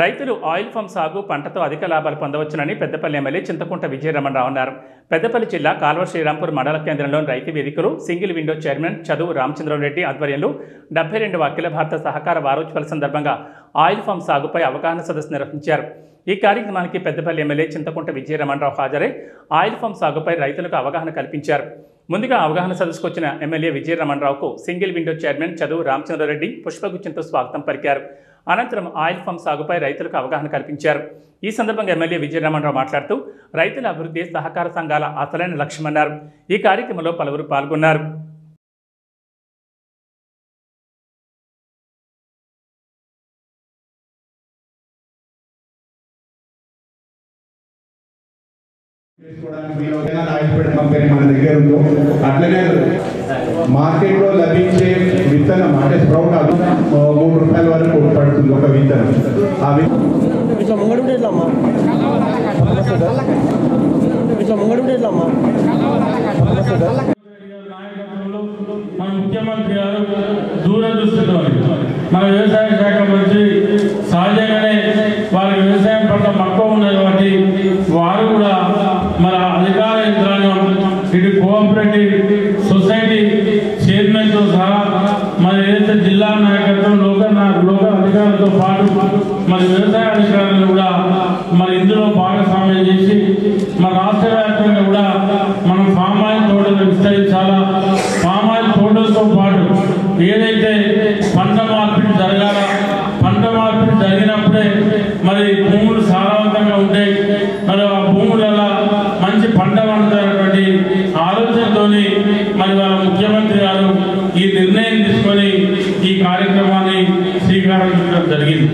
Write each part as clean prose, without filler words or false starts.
రైతులు oil form సాగు పంటతో అధిక లాభాలు పొందవచ్చునని పెద్దపల్లి ఎమ్మెల్యే చింతకుంట విజయరమణరావు అన్నారు. పెద్దపల్లి జిల్లా కాల్వ శ్రీరాంపూర్ మండల కేంద్రంలోని రైతు వేదికలు సింగిల్ విండో చైర్మన్ చదువు రామచంద్రరెడ్డి ఆధ్వర్యంలో 72వ అఖిల భారత సహకార వారోత్సవాల సందర్భంగా ఆయిల్ ఫామ్ సాగుపై అవగాహన సదస్సు నిర్వహించారు. ఈ కార్యక్రమానికి పెద్దపల్లి ఎమ్మెల్యే చింతకుంట విజయరమణరావు హాజరై ఆయిల్ ఫామ్ సాగుపై రైతులకు అవగాహన కల్పించారు. ముందుగా అవగాహన సదస్సుకు వచ్చిన ఎమ్మెల్యే విజయరమణరావుకు సింగిల్ విండో చైర్మన్ చదువు రామచంద్రరెడ్డి పుష్పగుచ్చంతో స్వాగతం పలికారు. అనంతరం ఆయిల్ ఫామ్ సాగుపై రైతులకు అవగాహన కల్పించారు. ఈ సందర్భంగా ఎమ్మెల్యే విజయరమణరావు మాట్లాడుతూ రైతుల అభివృద్ధి సహకార సంఘాల అసలైన లక్ష్యమన్నారు. ఈ కార్యక్రమంలో పలువురు పాల్గొన్నారు. కంపెనీ మన దగ్గర ఉందో అట్లనే మార్కెట్లో లభించే విత్తనం అంటే స్ప్రౌట్ అది 3 రూపాయల వరకు పడుతుంది ఒక విత్తనం. మన ముఖ్యమంత్రి గారు దూరదృష్టితో మన వ్యవసాయ శాఖ మంత్రి సహజంగానే వారి వ్యవసాయం పట్ల మక్కువ ఉన్నది కాబట్టి వారు కూడా మన అధికార యంత్రాంగం ఇటు కోఆపరేటివ్ సొసైటీ చైర్మన్తో సహా మన ఏదైతే జిల్లా నాయకత్వం లోకల్ అధికారులతో పాటు మన వ్యవసాయ అధికారులు కూడా మన ఇందులో భాగస్వామ్యం చేసి మన రాష్ట్ర వ్యాప్తంగా కూడా మనం ఫామ్ ఆయిల్ తోటలు విస్తరించాలా. ఫామ్ ఆయిల్ తోటలతో పాటు ఏదైతే పంట మార్పిడి జరగాల, పంట మార్పిడి జరిగినప్పుడే మరి భూములు సారవంతంగా ఉంటాయి, మరి ఆ భూములలో మంచి పంట పండుతున్నటువంటి ఆలోచనతో మరి వాళ్ళ ముఖ్యమంత్రి గారు ఈ నిర్ణయం తీసుకొని ఈ కార్యక్రమాన్ని శ్రీకారం చుట్టడం జరిగింది.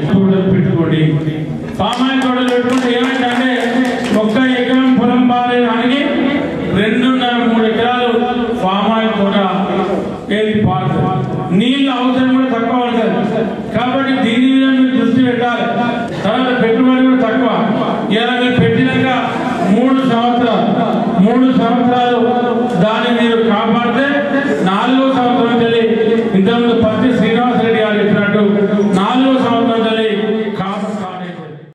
పెట్టుకోండి, ఫామ్ ఆయిల్ తోటలు పెట్టుకుంటే ఏమైందంటే ఒక్క